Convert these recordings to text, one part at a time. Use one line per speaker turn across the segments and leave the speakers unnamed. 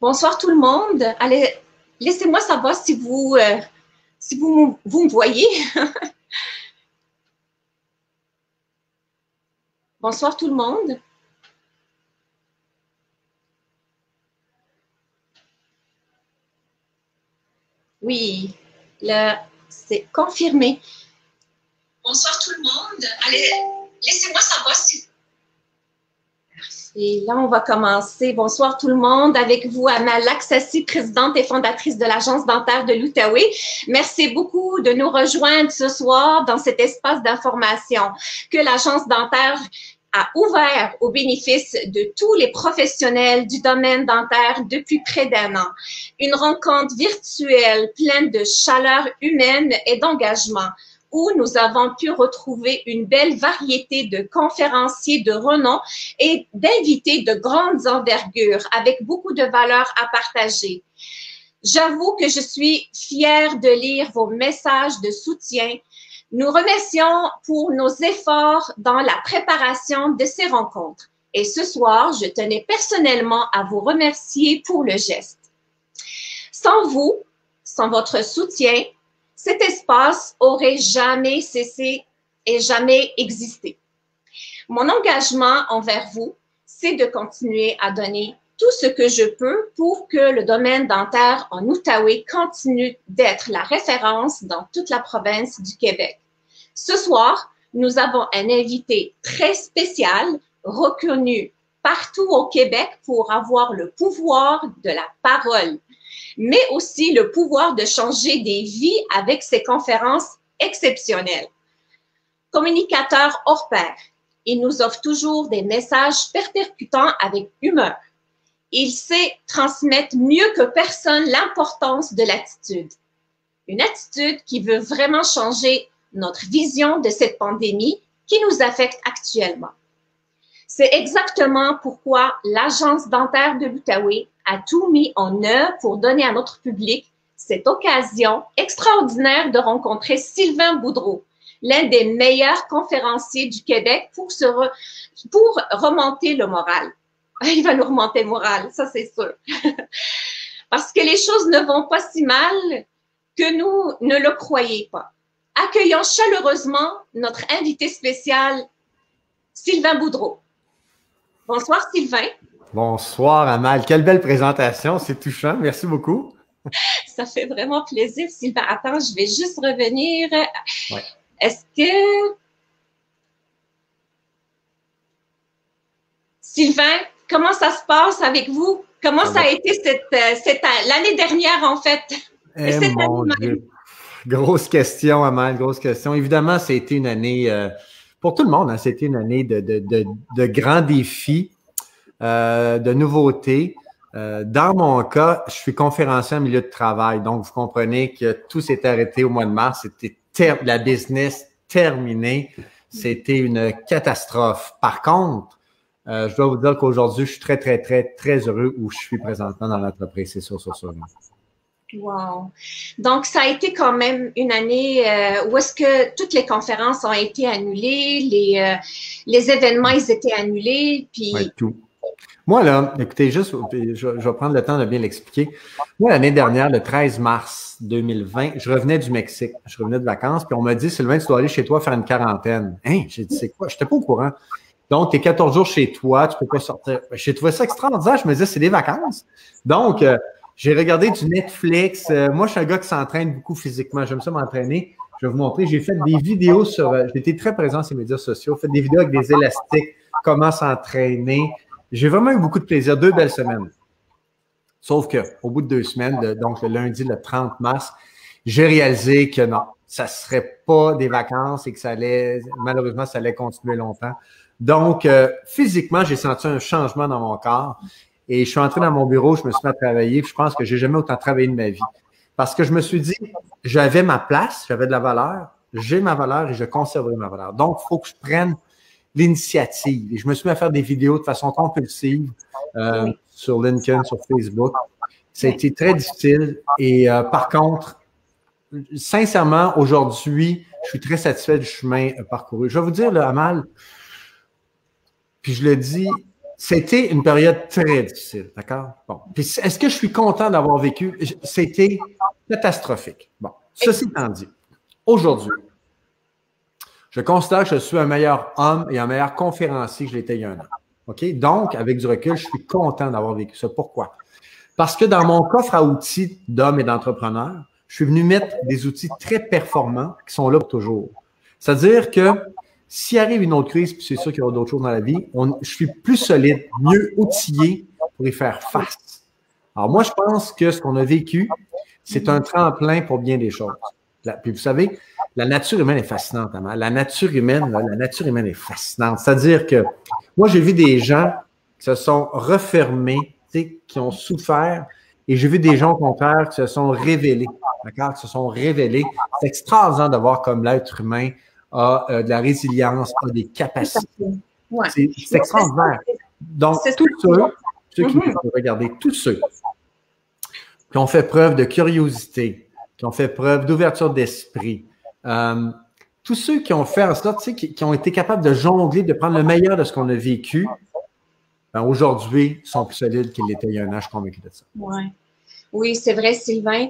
Bonsoir tout le monde. Allez, laissez-moi savoir si vous me voyez. Bonsoir tout le monde. Oui, c'est confirmé. Bonsoir tout le monde. Allez, laissez-moi savoir si... Et là, on va commencer. Bonsoir tout le monde. Avec vous, Amal Laksassi, présidente et fondatrice de l'Agence dentaire de l'Outaouais. Merci beaucoup de nous rejoindre ce soir dans cet espace d'information que l'Agence dentaire a ouvert au bénéfice de tous les professionnels du domaine dentaire depuis près d'un an. Une rencontre virtuelle pleine de chaleur humaine et d'engagement, où nous avons pu retrouver une belle variété de conférenciers de renom et d'invités de grandes envergures avec beaucoup de valeurs à partager. J'avoue que je suis fière de lire vos messages de soutien. Nous remercions pour nos efforts dans la préparation de ces rencontres. Et ce soir, je tenais personnellement à vous remercier pour le geste. Sans vous, sans votre soutien, cet espace aurait jamais cessé et jamais existé. Mon engagement envers vous, c'est de continuer à donner tout ce que je peux pour que le domaine dentaire en Outaouais continue d'être la référence dans toute la province du Québec. Ce soir, nous avons un invité très spécial, reconnu partout au Québec pour avoir le pouvoir de la parole, mais aussi le pouvoir de changer des vies avec ses conférences exceptionnelles. Communicateur hors pair, il nous offre toujours des messages percutants avec humeur. Il sait transmettre mieux que personne l'importance de l'attitude. Une attitude qui veut vraiment changer notre vision de cette pandémie qui nous affecte actuellement. C'est exactement pourquoi l'Agence dentaire de l'Outaouais a tout mis en œuvre pour donner à notre public cette occasion extraordinaire de rencontrer Sylvain Boudreau, l'un des meilleurs conférenciers du Québec pour remonter le moral. Il va nous remonter le moral, ça c'est sûr. Parce que les choses ne vont pas si mal que nous ne le croyez pas. Accueillons chaleureusement notre invité spécial, Sylvain Boudreau. Bonsoir Sylvain.
Bonsoir Amal, quelle belle présentation, c'est touchant, merci beaucoup.
Ça fait vraiment plaisir Sylvain. Attends, je vais juste revenir.
Ouais.
Est-ce que... Sylvain, comment ça se passe avec vous? Comment ça a été l'année dernière en fait?
Et cette année. Grosse question Amal, grosse question. Évidemment, c'était une année, pour tout le monde, hein, c'était une année de grands défis. De nouveautés. Dans mon cas, je suis conférencier en milieu de travail, donc vous comprenez que tout s'est arrêté au mois de mars. C'était la business terminée. C'était une catastrophe. Par contre, je dois vous dire qu'aujourd'hui, je suis très, très, très, très heureux où je suis présentement dans l'entreprise. C'est sûr, sûr, sûr.
Wow. Donc, ça a été quand même une année où est-ce que toutes les conférences ont été annulées, les événements, ils étaient annulés, puis...
Oui, tout. Moi, là, écoutez, juste, je vais prendre le temps de bien l'expliquer. Moi, l'année dernière, le 13 mars 2020, je revenais du Mexique. Je revenais de vacances, puis on m'a dit, Sylvain, tu dois aller chez toi faire une quarantaine. Hein? J'ai dit, c'est quoi? Je n'étais pas au courant. Donc, tu es 14 jours chez toi, tu ne peux pas sortir. J'ai trouvé ça extraordinaire. Je me disais, c'est des vacances. Donc, j'ai regardé du Netflix. Moi, je suis un gars qui s'entraîne beaucoup physiquement. J'aime ça m'entraîner. Je vais vous montrer. J'ai fait des vidéos sur... j'ai été très présent sur les médias sociaux. J'ai fait des vidéos avec des élastiques, comment s'entraîner. J'ai vraiment eu beaucoup de plaisir. 2 belles semaines. Sauf qu'au bout de 2 semaines, donc le lundi, le 30 mars, j'ai réalisé que non, ça ne serait pas des vacances et que ça allait, malheureusement, ça allait continuer longtemps. Donc, physiquement, j'ai senti un changement dans mon corps et je suis entré dans mon bureau, je me suis mis à travailler. Je pense que j'ai jamais autant travaillé de ma vie. Parce que je me suis dit, j'avais ma place, j'avais de la valeur, j'ai ma valeur et je conserverai ma valeur. Donc, il faut que je prenne l'initiative. Et je me suis mis à faire des vidéos de façon compulsive sur LinkedIn, sur Facebook. Ça a été très difficile. Et par contre, sincèrement, aujourd'hui, je suis très satisfait du chemin parcouru. Je vais vous dire, là, Amal, puis je le dis, C'était une période très difficile, d'accord? Bon. Puis est-ce que je suis content d'avoir vécu? C'était catastrophique. Bon, ceci étant dit, aujourd'hui, je considère que je suis un meilleur homme et un meilleur conférencier que je l'étais il y a un an. OK? Donc, avec du recul, je suis content d'avoir vécu ça. Pourquoi? Parce que dans mon coffre à outils d'homme et d'entrepreneur, je suis venu mettre des outils très performants qui sont là pour toujours. C'est-à-dire que s'il arrive une autre crise, puis c'est sûr qu'il y aura d'autres choses dans la vie, je suis plus solide, mieux outillé pour y faire face. Alors moi, je pense que ce qu'on a vécu, c'est un tremplin pour bien des choses. Puis vous savez, la nature humaine est fascinante. Hein? La nature humaine est fascinante. C'est-à-dire que moi, j'ai vu des gens qui se sont refermés, qui ont souffert, et j'ai vu des gens, au contraire, qui se sont révélés. D'accord? Qui se sont révélés. C'est extraordinaire de voir comme l'être humain a de la résilience, a des capacités. Ouais. C'est extraordinaire. Donc, tous ceux qui nous ont regardé, tous ceux qui ont fait preuve de curiosité, qui ont fait preuve d'ouverture d'esprit, tous ceux qui ont fait en sorte, qui ont été capables de jongler, de prendre le meilleur de ce qu'on a vécu, ben aujourd'hui, sont plus solides qu'ils l'étaient il y a un an, je suis convaincu de ça.
Ouais. Oui, c'est vrai, Sylvain.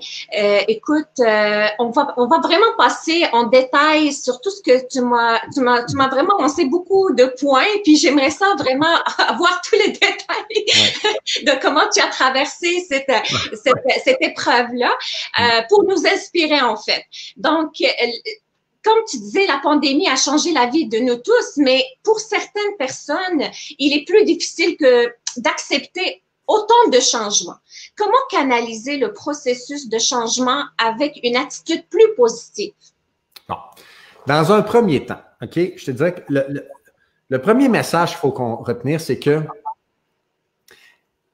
Écoute, on va vraiment passer en détail sur tout ce que tu m'as vraiment lancé beaucoup de points, puis j'aimerais ça vraiment avoir tous les détails de comment tu as traversé cette épreuve-là pour nous inspirer, en fait. Donc, comme tu disais, la pandémie a changé la vie de nous tous, mais pour certaines personnes, il est plus difficile que d'accepter autant de changements. Comment canaliser le processus de changement avec une attitude plus positive?
Bon. Dans un premier temps, OK, je te dirais que le premier message qu'il faut qu'on retenir, c'est que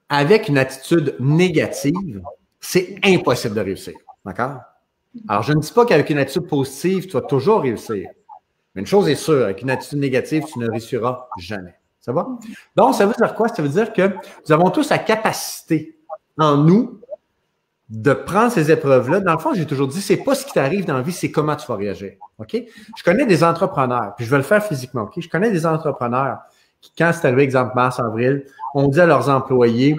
avec une attitude négative, c'est impossible de réussir. D'accord? Alors, je ne dis pas qu'avec une attitude positive, tu vas toujours réussir. Mais une chose est sûre, avec une attitude négative, tu ne réussiras jamais. Ça va? Donc, ça veut dire quoi? Ça veut dire que nous avons tous la capacité en nous de prendre ces épreuves-là. Dans le fond, j'ai toujours dit, c'est pas ce qui t'arrive dans la vie, c'est comment tu vas réagir. OK? Je connais des entrepreneurs, puis je vais le faire physiquement. OK? Je connais des entrepreneurs qui, quand c'est arrivé, exemple mars, avril, ont dit à leurs employés,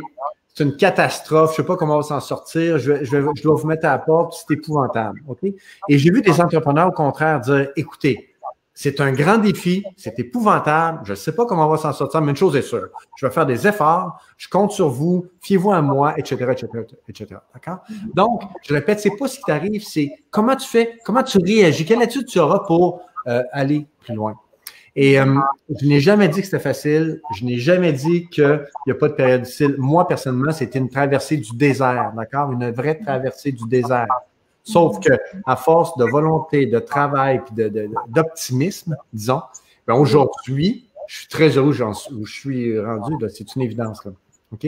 c'est une catastrophe, je sais pas comment on va s'en sortir, je dois vous mettre à la porte, c'est épouvantable. OK? Et j'ai vu des entrepreneurs, au contraire, dire, écoutez, c'est un grand défi, c'est épouvantable, je ne sais pas comment on va s'en sortir, mais une chose est sûre, je vais faire des efforts, je compte sur vous, fiez-vous à moi, etc., etc., etc. D'accord? Donc, je répète, c'est pas ce qui t'arrive, c'est comment tu fais, comment tu réagis, quelle attitude tu auras pour aller plus loin. Et je n'ai jamais dit que c'était facile, je n'ai jamais dit qu'il n'y a pas de période difficile. Moi, personnellement, c'était une traversée du désert, d'accord? Une vraie traversée du désert. Sauf que, à force de volonté, de travail et d'optimisme, disons, ben aujourd'hui, je suis très heureux où je suis rendu. C'est une évidence. Là. OK?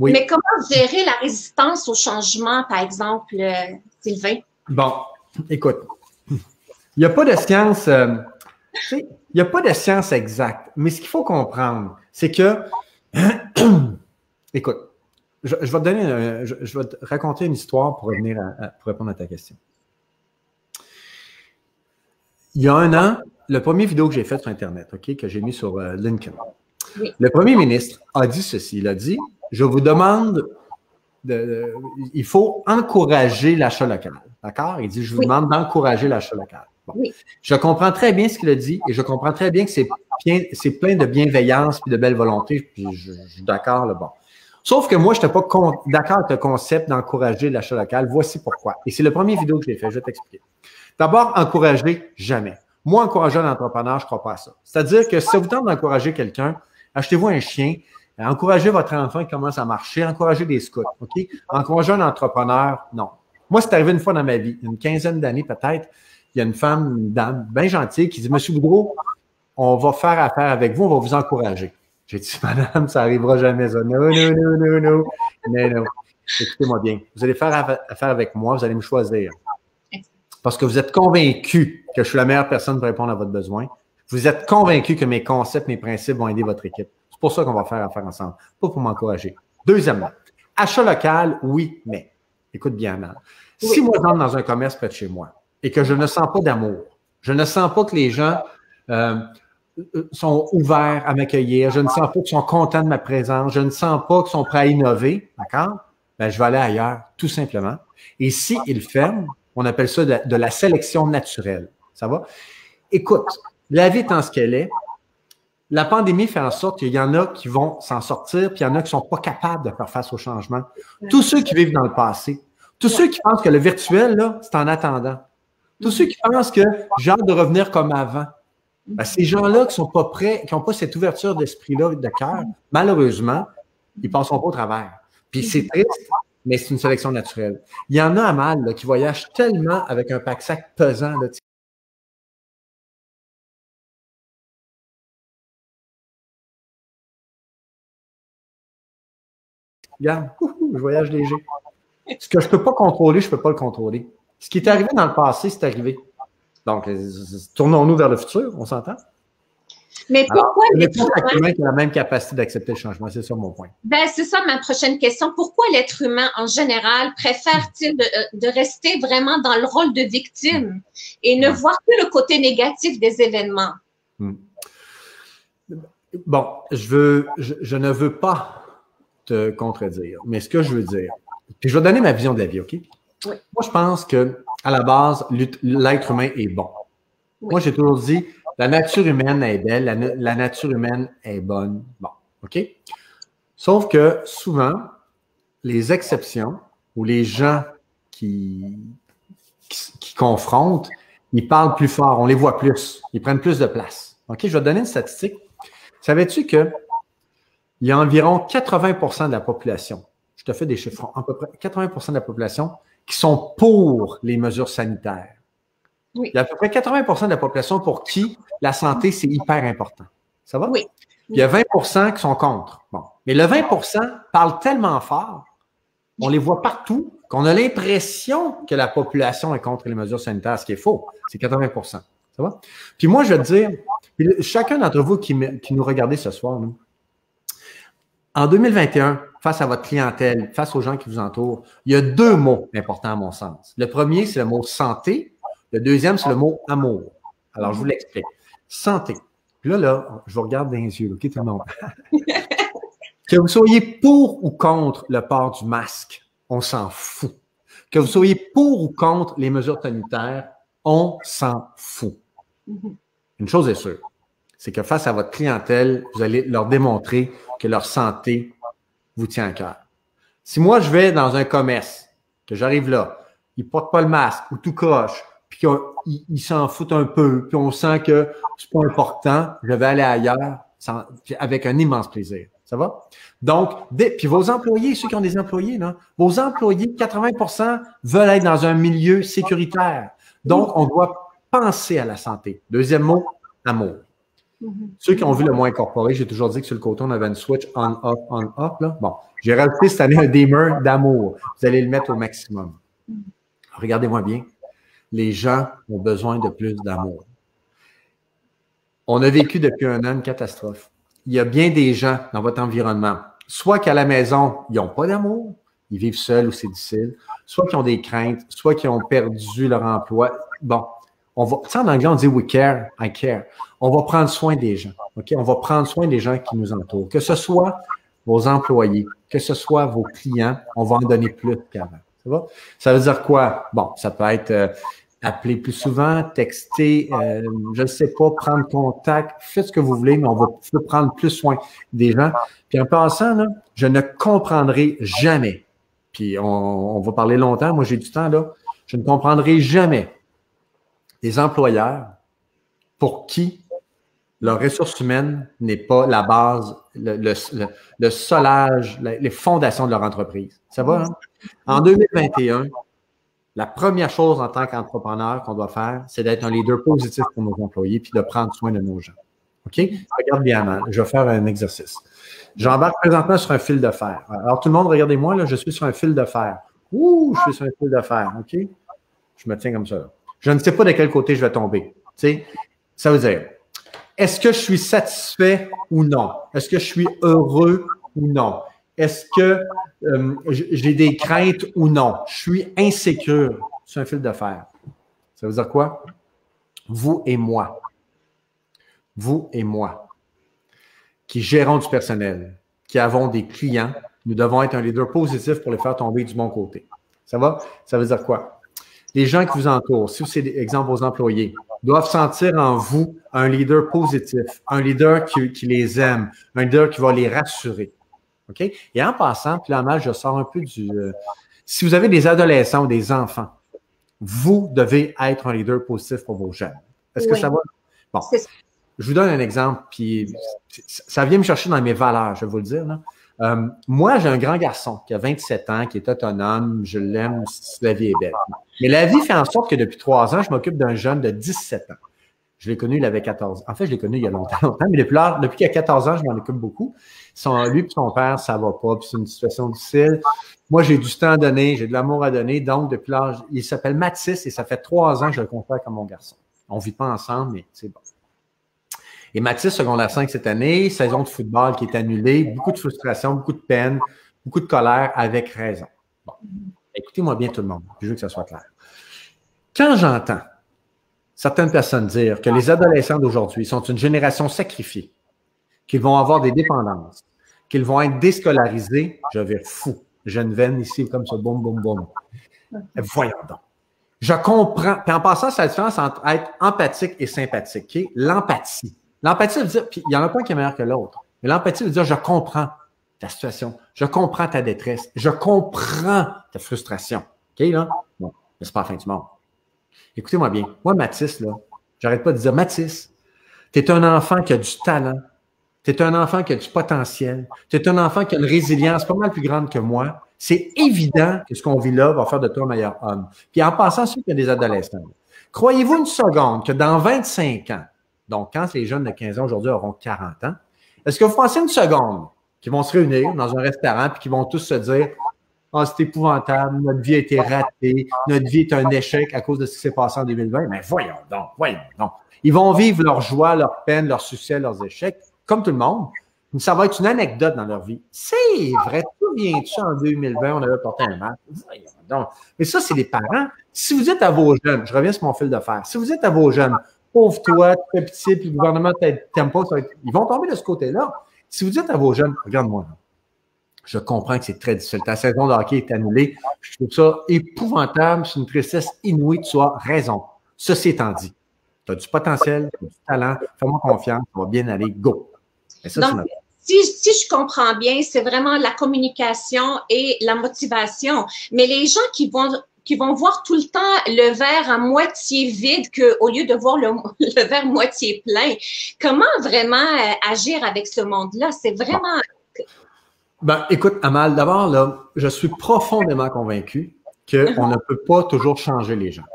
Mais comment gérer la résistance au changement, par exemple, Sylvain?
Bon, écoute, il n'y a pas de science, il n'y a pas de science exacte. Mais ce qu'il faut comprendre, c'est que, écoute, je vais te donner, je vais te raconter une histoire pour revenir pour répondre à ta question. Il y a un an, le premier vidéo que j'ai fait sur Internet, OK, que j'ai mis sur LinkedIn, le premier ministre a dit ceci. Il a dit, je vous demande, il faut encourager l'achat local. D'accord? Il dit, je vous demande d'encourager l'achat local. Bon. Je comprends très bien ce qu'il a dit et je comprends très bien que c'est plein de bienveillance et de belle volonté. Puis je suis d'accord, là, bon. Sauf que moi, je n'étais pas d'accord avec le concept d'encourager l'achat local. Voici pourquoi. Et c'est le premier vidéo que j'ai fait. Je vais t'expliquer. D'abord, encourager, jamais. Moi, encourager un entrepreneur, je ne crois pas à ça. C'est-à-dire que si ça vous tente d'encourager quelqu'un, achetez-vous un chien, encouragez votre enfant qui commence à marcher, encouragez des scouts. OK? Encourager un entrepreneur, non. Moi, c'est arrivé une fois dans ma vie, une quinzaine d'années peut-être. Il y a une femme, une dame bien gentille qui dit, Monsieur Boudreau, on va faire affaire avec vous, on va vous encourager. J'ai dit, madame, ça n'arrivera jamais, ça. Non, non, non, non, non. Mais non. Écoutez-moi bien. Vous allez faire affaire avec moi, vous allez me choisir. Parce que vous êtes convaincu que je suis la meilleure personne pour répondre à votre besoin. Vous êtes convaincu que mes concepts, mes principes vont aider votre équipe. C'est pour ça qu'on va faire affaire ensemble, pas pour m'encourager. Deuxièmement, achat local, oui, mais. Écoute bien, Anna. Si moi, j'entre dans un commerce près de chez moi et que je ne sens pas d'amour, je ne sens pas que les gens sont ouverts à m'accueillir, je ne sens pas qu'ils sont contents de ma présence, je ne sens pas qu'ils sont prêts à innover, d'accord? Ben, je vais aller ailleurs, tout simplement. Et si ils ferment, on appelle ça de la sélection naturelle. Ça va? Écoute, la vie étant ce qu'elle est, la pandémie fait en sorte qu'il y en a qui vont s'en sortir, puis il y en a qui ne sont pas capables de faire face au changement. Tous ceux qui vivent dans le passé, tous ceux qui pensent que le virtuel, là, c'est en attendant. Tous ceux qui pensent que j'ai hâte de revenir comme avant. Ben, ces gens-là qui ne sont pas prêts, qui n'ont pas cette ouverture d'esprit-là, de cœur, malheureusement, ils ne passeront pas au travers. Puis c'est triste, mais c'est une sélection naturelle. Il y en a à mal là, qui voyagent tellement avec un pack-sac pesant. Là, regarde, je voyage léger. Ce que je ne peux pas contrôler, je ne peux pas le contrôler. Ce qui est arrivé dans le passé, c'est arrivé. Donc, tournons-nous vers le futur, on s'entend?
Mais pourquoi
l'être humain a la même capacité d'accepter le changement? C'est ça mon point.
Ben, c'est ça ma prochaine question. Pourquoi l'être humain, en général, préfère-t-il de rester vraiment dans le rôle de victime et ne voir que le côté négatif des événements?
Bon, je ne veux pas te contredire, mais ce que je veux dire, puis je vais donner ma vision de la vie, OK? Oui. Moi, je pense que à la base, l'être humain est bon. Oui. Moi, j'ai toujours dit, la nature humaine est belle, la nature humaine est bonne. Bon, OK? Sauf que souvent, les exceptions ou les gens qui confrontent, ils parlent plus fort, on les voit plus, ils prennent plus de place. OK? Je vais te donner une statistique. Savais-tu qu'il y a environ 80% de la population, je te fais des chiffres, à peu près 80% de la population qui sont pour les mesures sanitaires. Oui. Il y a à peu près 80% de la population pour qui la santé, c'est hyper important. Ça va? Oui. Il y a 20% qui sont contre. Bon. Mais le 20% parle tellement fort, on les voit partout, qu'on a l'impression que la population est contre les mesures sanitaires, ce qui est faux. C'est 80%. Ça va? Puis moi, je vais te dire, chacun d'entre vous qui nous regardez ce soir, nous, en 2021, face à votre clientèle, face aux gens qui vous entourent, il y a deux mots importants à mon sens. Le premier, c'est le mot santé. Le deuxième, c'est le mot amour. Alors, je vous l'explique. Santé. Puis là, je vous regarde dans les yeux, OK, tout le monde? Que vous soyez pour ou contre le port du masque, on s'en fout. Que vous soyez pour ou contre les mesures sanitaires, on s'en fout. Une chose est sûre, c'est que face à votre clientèle, vous allez leur démontrer que leur santé vous tient à cœur. Si moi, je vais dans un commerce, que j'arrive là, ils ne portent pas le masque ou tout croche, puis qu'ils s'en foutent un peu, puis on sent que c'est pas important, je vais aller ailleurs avec un immense plaisir. Ça va? Donc, puis vos employés, ceux qui ont des employés, là, vos employés, 80% veulent être dans un milieu sécuritaire. Donc, on doit penser à la santé. Deuxième mot, amour. Ceux qui ont vu le mot incorporé, j'ai toujours dit que sur le côté, on avait une switch on-off, là. Bon, j'ai rajouté cette année un dimmer d'amour. Vous allez le mettre au maximum. Regardez-moi bien. Les gens ont besoin de plus d'amour. On a vécu depuis un an une catastrophe. Il y a bien des gens dans votre environnement, soit qu'à la maison, ils n'ont pas d'amour, ils vivent seuls ou c'est difficile, soit qu'ils ont des craintes, soit qu'ils ont perdu leur emploi. Bon, on va, tu sais, en anglais, on dit « we care, I care ». On va prendre soin des gens, OK? On va prendre soin des gens qui nous entourent. Que ce soit vos employés, que ce soit vos clients, on va en donner plus qu'avant. Ça va? Ça veut dire quoi? Bon, ça peut être appeler plus souvent, texter, je ne sais pas, prendre contact, faites ce que vous voulez, mais on va prendre plus soin des gens. Puis en passant, là, je ne comprendrai jamais, puis on va parler longtemps, moi j'ai du temps là, je ne comprendrai jamais des employeurs pour qui leur ressource humaine n'est pas la base, le solage, les fondations de leur entreprise. Ça va, hein? En 2021, la première chose en tant qu'entrepreneur qu'on doit faire, c'est d'être un leader positif pour nos employés puis de prendre soin de nos gens. OK? Regarde bien, man. Je vais faire un exercice. J'embarque présentement sur un fil de fer. Alors, tout le monde, regardez-moi, là, je suis sur un fil de fer. Ouh, je suis sur un fil de fer. OK? Je me tiens comme ça. Là. Je ne sais pas de quel côté je vais tomber. Tu sais, ça veut dire, est-ce que je suis satisfait ou non? Est-ce que je suis heureux ou non? Est-ce que j'ai des craintes ou non? Je suis insécure sur un fil de fer. Ça veut dire quoi? Vous et moi. vous et moi, qui gérons du personnel, qui avons des clients, nous devons être un leader positif pour les faire tomber du bon côté. Ça va? Ça veut dire quoi? Les gens qui vous entourent, si c'est exemple vos employés, doivent sentir en vous un leader positif, un leader qui les aime, un leader qui va les rassurer. OK? Et en passant, puis là, je sors un peu du... si vous avez des adolescents ou des enfants, vous devez être un leader positif pour vos jeunes. Est-ce que ça va? Bon, je vous donne un exemple, puis ça vient me chercher dans mes valeurs, je vais vous le dire. Là. Moi, j'ai un grand garçon qui a 27 ans, qui est autonome, je l'aime, la vie est belle. Mais la vie fait en sorte que depuis 3 ans, je m'occupe d'un jeune de 17 ans. Je l'ai connu, il avait 14 ans. En fait, je l'ai connu il y a longtemps, mais depuis qu'il a 14 ans, je m'en occupe beaucoup. Lui et son père, ça va pas, puis c'est une situation difficile. Moi, j'ai du temps à donner, j'ai de l'amour à donner, donc depuis l'âge, il s'appelle Mathis et ça fait 3 ans que je le considère comme mon garçon. On vit pas ensemble, mais c'est bon. Et Mathis, secondaire 5 cette année, saison de football qui est annulée, beaucoup de frustration, beaucoup de peine, beaucoup de colère, avec raison. Bon, écoutez-moi bien tout le monde, je veux que ça soit clair. Quand j'entends certaines personnes dire que les adolescents d'aujourd'hui sont une génération sacrifiée, qu'ils vont avoir des dépendances, qu'ils vont être déscolarisés, je vais fou. J'ai une veine ici comme ça, boum, boum, boum. Voyons donc. Je comprends. Puis en passant, c'est la différence entre être empathique et sympathique. Okay? L'empathie. L'empathie veut dire, puis il n'y en a pas un qui est meilleur que l'autre, mais l'empathie veut dire, je comprends ta situation, je comprends ta détresse, je comprends ta frustration. OK, là? Bon, mais c'est pas la fin du monde. Écoutez-moi bien. Moi, Mathis, là, j'arrête pas de dire, Mathis, tu es un enfant qui a du talent, tu es un enfant qui a du potentiel, tu es un enfant qui a une résilience pas mal plus grande que moi. C'est évident que ce qu'on vit là va faire de toi un meilleur homme. Puis en passant sur qu'il y a des adolescents, croyez-vous une seconde que dans 25 ans, donc quand les jeunes de 15 ans aujourd'hui auront 40 ans, est-ce que vous pensez une seconde qu'ils vont se réunir dans un restaurant puis qu'ils vont tous se dire « Ah, c'est épouvantable, notre vie a été ratée, notre vie est un échec à cause de ce qui s'est passé en 2020. » Mais voyons donc, voyons donc. Ils vont vivre leur joie, leur peine, leur succès, leurs échecs, comme tout le monde. Ça va être une anecdote dans leur vie. C'est vrai, souviens-tu, en 2020, on avait porté un masque. Donc, mais ça, c'est les parents. Si vous dites à vos jeunes, je reviens sur mon fil de fer, si vous dites à vos jeunes, pauvre toi, tu fais pitié, puis le gouvernement t'aime pas, ils vont tomber de ce côté-là. Si vous dites à vos jeunes, regarde-moi, je comprends que c'est très difficile. Ta saison de hockey est annulée. Je trouve ça épouvantable, c'est une tristesse inouïe, tu as raison. Ceci étant dit, tu as du potentiel, tu as du talent, fais-moi confiance, ça va bien aller, go. Et ça,
donc, si je comprends bien, c'est vraiment la communication et la motivation. Mais les gens qui vont voir tout le temps le verre à moitié vide qu'au lieu de voir le verre moitié plein, comment vraiment agir avec ce monde-là? C'est vraiment...
Ben, écoute, Amal, d'abord, là, je suis profondément convaincu qu'on ne peut pas toujours changer les gens.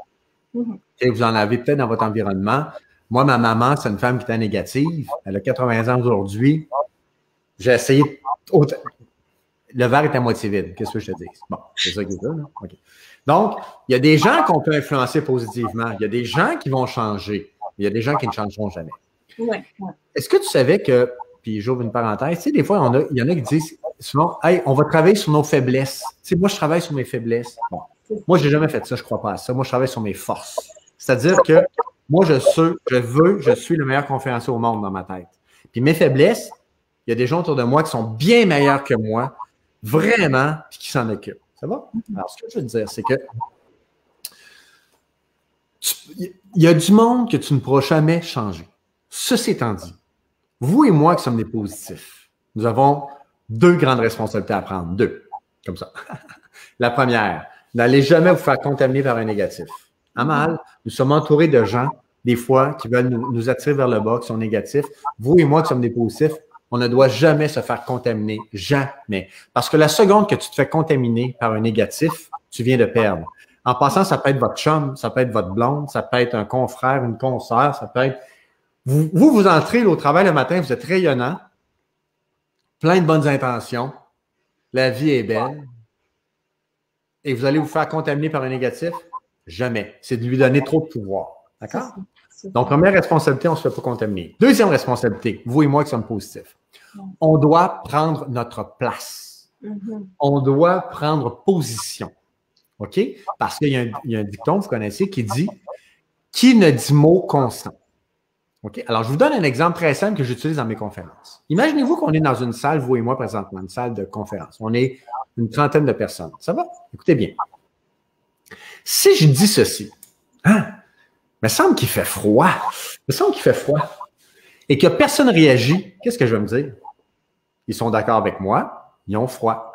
Et vous en avez peut-être dans votre environnement. Moi, ma maman, c'est une femme qui était négative. Elle a 80 ans aujourd'hui. J'ai essayé. Le verre est à moitié vide. Qu'est-ce que je te dis? Bon, c'est ça qui est ça, là. OK. Donc, il y a des gens qu'on peut influencer positivement. Il y a des gens qui vont changer. Il y a des gens qui ne changeront jamais.
Ouais.
Est-ce que tu savais que, puis j'ouvre une parenthèse, tu sais, des fois, il y en a qui disent souvent, hey, on va travailler sur nos faiblesses. Tu sais, moi, je travaille sur mes faiblesses. Bon. Moi, je n'ai jamais fait ça, je ne crois pas à ça. Moi, je travaille sur mes forces. C'est-à-dire que moi, je suis le meilleur conférencier au monde dans ma tête. Puis mes faiblesses, il y a des gens autour de moi qui sont bien meilleurs que moi, vraiment, puis qui s'en occupent. Ça va? Alors, ce que je veux dire, c'est que il y a du monde que tu ne pourras jamais changer. Ceci étant dit, vous et moi qui sommes des positifs, nous avons 2 grandes responsabilités à prendre. 2, comme ça. La première, n'allez jamais vous faire contaminer par un négatif. Amal, nous sommes entourés de gens, des fois, qui veulent nous attirer vers le bas, qui sont négatifs. Vous et moi qui sommes des positifs, on ne doit jamais se faire contaminer. Jamais. Parce que la seconde que tu te fais contaminer par un négatif, tu viens de perdre. En passant, ça peut être votre chum, ça peut être votre blonde, ça peut être un confrère, une consoeur, ça peut être... Vous entrez au travail le matin, vous êtes rayonnant, plein de bonnes intentions, la vie est belle, et vous allez vous faire contaminer par un négatif? Jamais. C'est de lui donner trop de pouvoir. D'accord? Donc, première responsabilité, on ne se fait pas contaminer. Deuxième responsabilité, vous et moi qui sommes positifs. On doit prendre notre place. On doit prendre position. OK? Parce qu'il y a un dicton, vous connaissez, qui dit « Qui ne dit mot consent? » OK? Alors, je vous donne un exemple très simple que j'utilise dans mes conférences. Imaginez-vous qu'on est dans une salle, vous et moi présentement, une salle de conférence. On est une trentaine de personnes. Ça va? Écoutez bien. Si je dis ceci, hein? Il me semble qu'il fait froid. Il me semble qu'il fait froid. Et que personne ne réagit, qu'est-ce que je vais me dire? Ils sont d'accord avec moi, ils ont froid.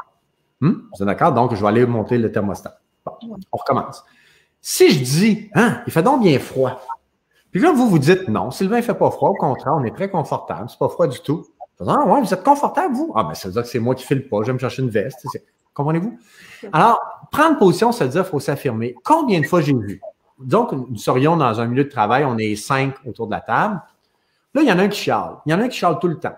Vous êtes d'accord? Donc, je vais aller monter le thermostat. Bon, on recommence. Si je dis, hein, il fait donc bien froid. Puis là, vous dites, non, Sylvain, il ne fait pas froid. Au contraire, on est très confortable. C'est pas froid du tout. Ah, ouais, vous êtes confortable, vous? Ah, ben, ça veut dire que c'est moi qui ne file pas. Je vais me chercher une veste. Comprenez-vous? Alors, prendre position, ça veut dire qu'il faut s'affirmer. Combien de fois j'ai vu? Donc, nous serions dans un milieu de travail, on est 5 autour de la table. Là, il y en a un qui chiale. Il y en a un qui chiale tout le temps.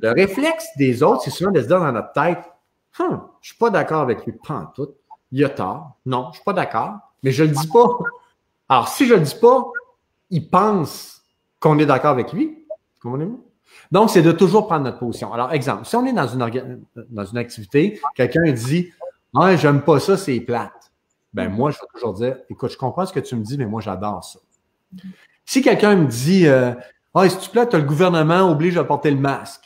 Le réflexe des autres, c'est souvent de se dire dans notre tête, je ne suis pas d'accord avec lui, pas en tout. Il a tort. Non, je ne suis pas d'accord, mais je ne le dis pas. Alors, si je ne le dis pas, il pense qu'on est d'accord avec lui. Comprenez-vous? Donc, c'est de toujours prendre notre position. Alors, exemple, si on est dans une activité, quelqu'un dit « Ah, j'aime pas ça, c'est plate. » Ben moi, je vais toujours dire « Écoute, je comprends ce que tu me dis, mais moi, j'adore ça. » Si quelqu'un me dit « Ah, s'il te plaît, tu as le gouvernement oblige à porter le masque. »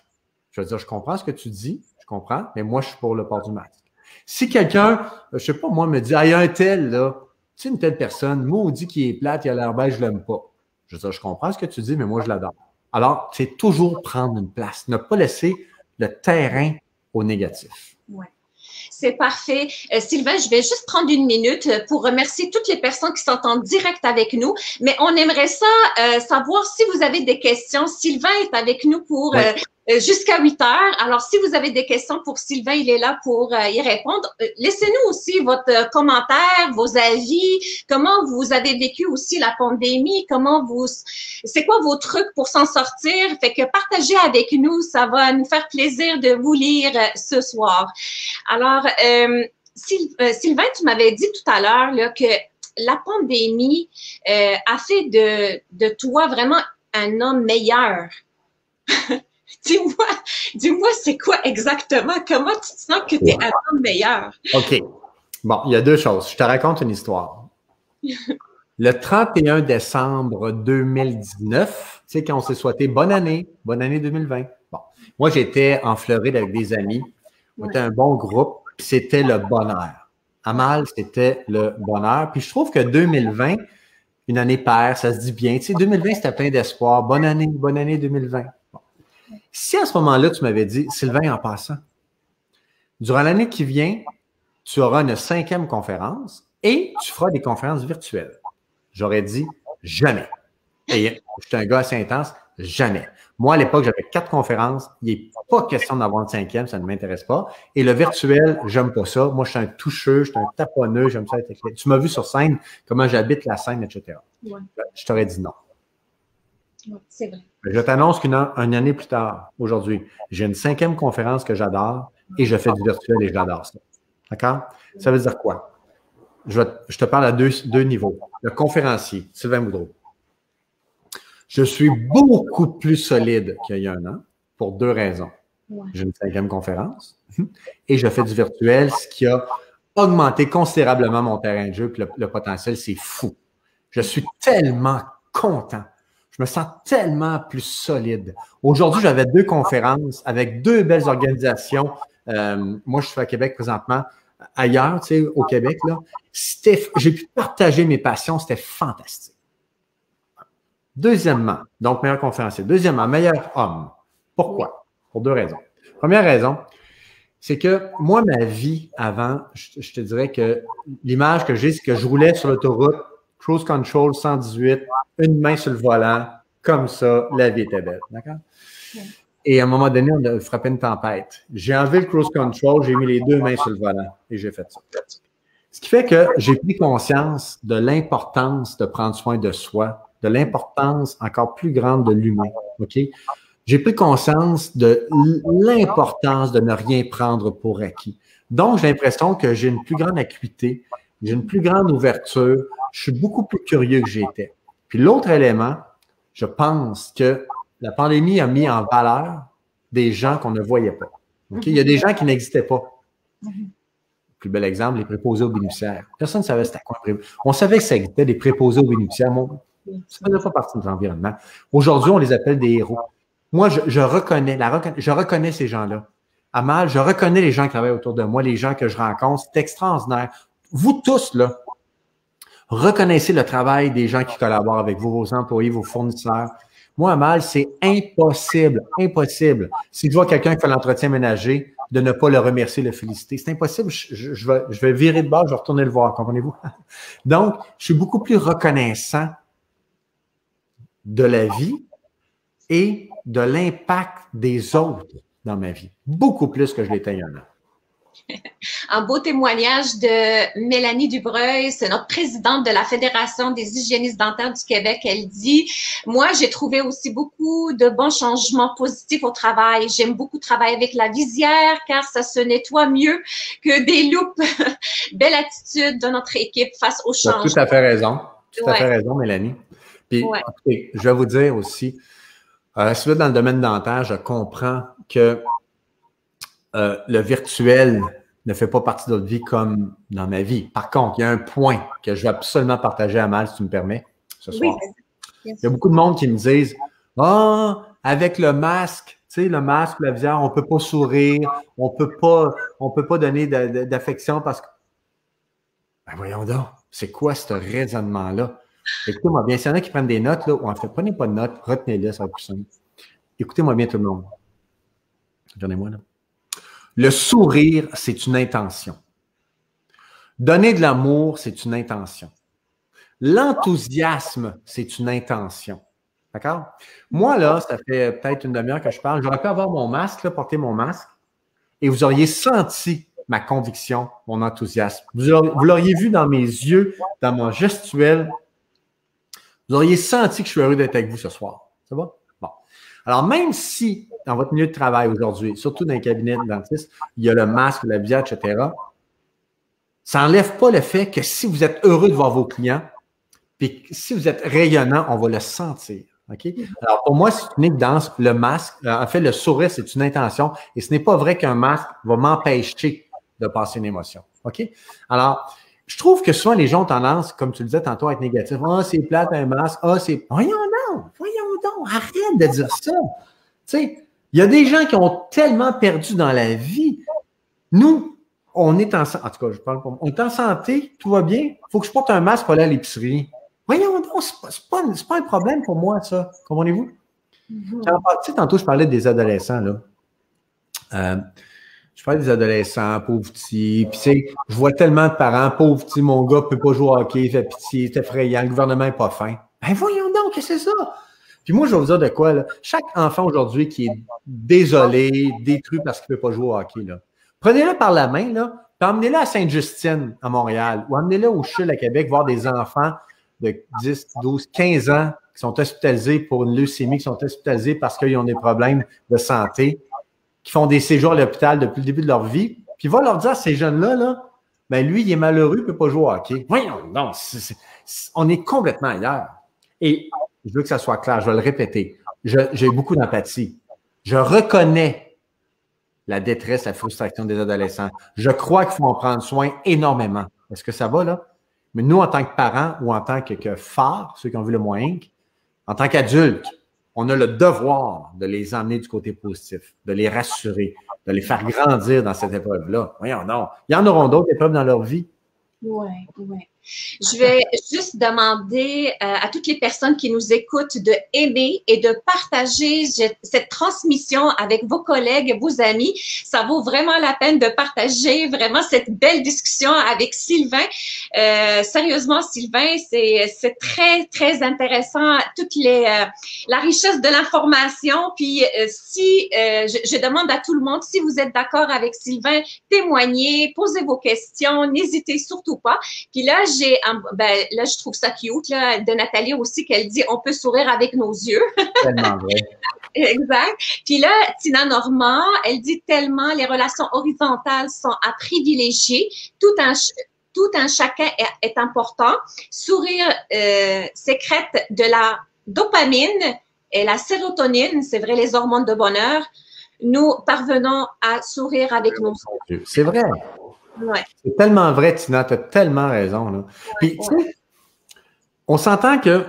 Je vais dire « Je comprends ce que tu dis, je comprends, mais moi, je suis pour le port du masque. » Si quelqu'un, je sais pas, moi, me dit « Ah, il y a un tel, là, tu sais, une telle personne, moi, on dit qu'il est plate, il a l'air beige, je l'aime pas. » Je veux dire, je comprends ce que tu dis, mais moi, je l'adore. Alors, c'est toujours prendre une place, ne pas laisser le terrain au négatif.
Ouais. C'est parfait. Sylvain, je vais juste prendre une minute pour remercier toutes les personnes qui sont en direct avec nous, mais on aimerait ça savoir si vous avez des questions. Sylvain est avec nous pour jusqu'à 8 heures. Alors, si vous avez des questions pour Sylvain, il est là pour y répondre. Laissez-nous aussi votre commentaire, vos avis, comment vous avez vécu aussi la pandémie, c'est quoi vos trucs pour s'en sortir? Fait que partagez avec nous, ça va nous faire plaisir de vous lire ce soir. Alors, Sylvain, tu m'avais dit tout à l'heure là, que la pandémie a fait de toi vraiment un homme meilleur. Dis-moi, c'est quoi exactement? Comment tu te sens que tu es un homme meilleur?
OK. Bon, il y a deux choses. Je te raconte une histoire. Le 31 décembre 2019, tu sais, quand on s'est souhaité bonne année 2020. Bon, moi, j'étais en Floride avec des amis. On était un bon groupe. C'était le bonheur. Amal, c'était le bonheur. Puis je trouve que 2020, une année paire, ça se dit bien. Tu sais, 2020, c'était plein d'espoir. Bonne année 2020. Bon. Si à ce moment-là, tu m'avais dit, Sylvain, en passant, durant l'année qui vient, tu auras une 5e conférence et tu feras des conférences virtuelles. J'aurais dit jamais. Et j'étais un gars assez intense, jamais. Moi, à l'époque, j'avais 4 conférences. Il n'est pas question d'avoir une 5e, ça ne m'intéresse pas. Et le virtuel, j'aime pas ça. Moi, je suis un toucheux, je suis un taponneux, j'aime ça être éclairé. Tu m'as vu sur scène, comment j'habite la scène, etc. Ouais. Je t'aurais dit non.
Ouais, c'est vrai.
Je t'annonce qu'une année plus tard, aujourd'hui, j'ai une 5e conférence que j'adore et je fais du virtuel et j'adore ça. D'accord? Ça veut dire quoi? Je te parle à deux niveaux. Le conférencier, Sylvain Boudreau. Je suis beaucoup plus solide qu'il y a un an pour 2 raisons. Ouais. J'ai une 5e conférence et je fais du virtuel, ce qui a augmenté considérablement mon terrain de jeu, puis le potentiel, c'est fou. Je suis tellement content. Je me sens tellement plus solide. Aujourd'hui, j'avais 2 conférences avec 2 belles organisations. Moi, je suis à Québec présentement. Ailleurs, tu sais, au Québec, là, j'ai pu partager mes passions, c'était fantastique. Deuxièmement, donc meilleur conférencier. Deuxièmement, meilleur homme. Pourquoi? Pour 2 raisons. Première raison, c'est que moi, ma vie avant, je te dirais que l'image que j'ai, c'est que je roulais sur l'autoroute, cruise control 118, une main sur le volant, comme ça, la vie était belle. D'accord? Et à un moment donné, on a frappé une tempête. J'ai enlevé le cruise control, j'ai mis les 2 mains sur le volant et j'ai fait ça. Ce qui fait que j'ai pris conscience de l'importance de prendre soin de soi, de l'importance encore plus grande de l'humain. OK? J'ai pris conscience de l'importance de ne rien prendre pour acquis. Donc, j'ai l'impression que j'ai une plus grande acuité, j'ai une plus grande ouverture, je suis beaucoup plus curieux que j'étais. Puis l'autre élément, je pense que la pandémie a mis en valeur des gens qu'on ne voyait pas. Okay? Il y a des gens qui n'existaient pas. Plus bel exemple, les préposés aux bénéficiaires. Personne ne savait c'était quoi un préposé. On savait que ça existait des préposés aux bénéficiaires. Ça ne fait pas partie de l'environnement. Aujourd'hui, on les appelle des héros. Moi, je reconnais ces gens-là. Amal, je reconnais les gens qui travaillent autour de moi, les gens que je rencontre. C'est extraordinaire. Vous tous, là, reconnaissez le travail des gens qui collaborent avec vous, vos employés, vos fournisseurs. Moi, Amal, c'est impossible, impossible. Si je vois quelqu'un qui fait l'entretien ménager, de ne pas le remercier, le féliciter. C'est impossible. Je vais virer de bord, je vais retourner le voir, comprenez-vous? Donc, je suis beaucoup plus reconnaissant de la vie et de l'impact des autres dans ma vie. Beaucoup plus que je l'étais il y a un an.
Un beau témoignage de Mélanie Dubreuil, c'est notre présidente de la Fédération des hygiénistes dentaires du Québec. Elle dit, moi, j'ai trouvé aussi beaucoup de bons changements positifs au travail. J'aime beaucoup travailler avec la visière car ça se nettoie mieux que des loupes. Belle attitude de notre équipe face aux changements.
Tout à fait raison. Tout à fait raison, Mélanie. Puis, écoutez, je vais vous dire aussi, si vous êtes dans le domaine dentaire, je comprends que le virtuel ne fait pas partie de votre vie comme dans ma vie. Par contre, il y a un point que je vais absolument partager à Mal, si tu me permets, ce soir. Il y a beaucoup de monde qui me disent « Ah, avec le masque, tu sais, le masque, la visière, on peut pas sourire, on peut pas donner d'affection parce que… » Ben voyons donc, c'est quoi ce raisonnement-là? Écoutez-moi bien, s'il y en a qui prennent des notes, là, ou en fait, prenez pas de notes, retenez-les, ça va être plus simple. Écoutez-moi bien tout le monde. Regardez-moi là. Le sourire, c'est une intention. Donner de l'amour, c'est une intention. L'enthousiasme, c'est une intention. D'accord? Moi, là, ça fait peut-être une demi-heure que je parle. J'aurais pu avoir mon masque, là, porter mon masque, et vous auriez senti ma conviction, mon enthousiasme. Vous l'auriez vu dans mes yeux, dans mon gestuel. Vous auriez senti que je suis heureux d'être avec vous ce soir. Ça va? Bon. Alors, même si dans votre milieu de travail aujourd'hui, surtout dans les cabinets de dentiste, il y a le masque, la visière, etc., ça n'enlève pas le fait que si vous êtes heureux de voir vos clients, puis si vous êtes rayonnant, on va le sentir. OK? Alors, pour moi, c'est une évidence. Le masque, en fait, le sourire, c'est une intention. Et ce n'est pas vrai qu'un masque va m'empêcher de passer une émotion. OK? Alors, je trouve que souvent, les gens ont tendance, comme tu le disais tantôt, à être négatifs. « Ah, c'est plate, un masque. Ah, c'est… » Voyons donc, arrête de dire ça. Tu sais, il y a des gens qui ont tellement perdu dans la vie. Nous, on est en santé. En tout cas, je parle pour moi. On est en santé, tout va bien. Il faut que je porte un masque pour aller à l'épicerie. Voyons donc, c'est pas un problème pour moi, ça. Comprenez-vous? Tu sais, tantôt, je parlais des adolescents, là. Je parlais des adolescents, pauvres petits. Puis, tu sais, je vois tellement de parents, pauvres petits, mon gars peut pas jouer au hockey, il fait pitié, c'est effrayant, le gouvernement n'est pas fin. Ben, voyons donc, qu'est-ce que c'est ça? Puis moi, je vais vous dire de quoi, là. Chaque enfant aujourd'hui qui est désolé, détruit parce qu'il ne peut pas jouer au hockey, là, prenez-le par la main, là, puis emmenez-le à Sainte-Justine, à Montréal, ou emmenez-le au CHUL à Québec, voir des enfants de 10, 12, 15 ans qui sont hospitalisés pour une leucémie, qui sont hospitalisés parce qu'ils ont des problèmes de santé, qui font des séjours à l'hôpital depuis le début de leur vie, puis va leur dire à ces jeunes-là, là, ben lui, il est malheureux, il ne peut pas jouer au hockey. Voyons, non, on est complètement ailleurs. Et je veux que ça soit clair, je vais le répéter. J'ai beaucoup d'empathie. Je reconnais la détresse, la frustration des adolescents. Je crois qu'il faut en prendre soin énormément. Est-ce que ça va, là? Mais nous, en tant que parents ou en tant que phares, ceux qui ont vu le moins, en tant qu'adultes, on a le devoir de les emmener du côté positif, de les rassurer, de les faire grandir dans cette épreuve-là. Voyons donc. Il y en auront d'autres épreuves dans leur vie.
Oui, oui. Je vais juste demander à toutes les personnes qui nous écoutent de aimer et de partager cette transmission avec vos collègues, vos amis. Ça vaut vraiment la peine de partager vraiment cette belle discussion avec Sylvain. Sérieusement, Sylvain, c'est très, très intéressant. La richesse de l'information. Puis, je demande à tout le monde, si vous êtes d'accord avec Sylvain, témoignez, posez vos questions, n'hésitez surtout pas. Puis là, là, je trouve ça cute, là, de Nathalie aussi, qu'elle dit, on peut sourire avec nos yeux.
Tellement vrai.
Exact. Puis là, Tina Normand, elle dit tellement les relations horizontales sont à privilégier. Tout un chacun est important. Sourire sécrète de la dopamine et la sérotonine, c'est vrai, les hormones de bonheur. Nous parvenons à sourire avec nos yeux.
C'est vrai.
Ouais.
C'est tellement vrai, Tina, tu as tellement raison. Là. Puis, tu sais, on s'entend que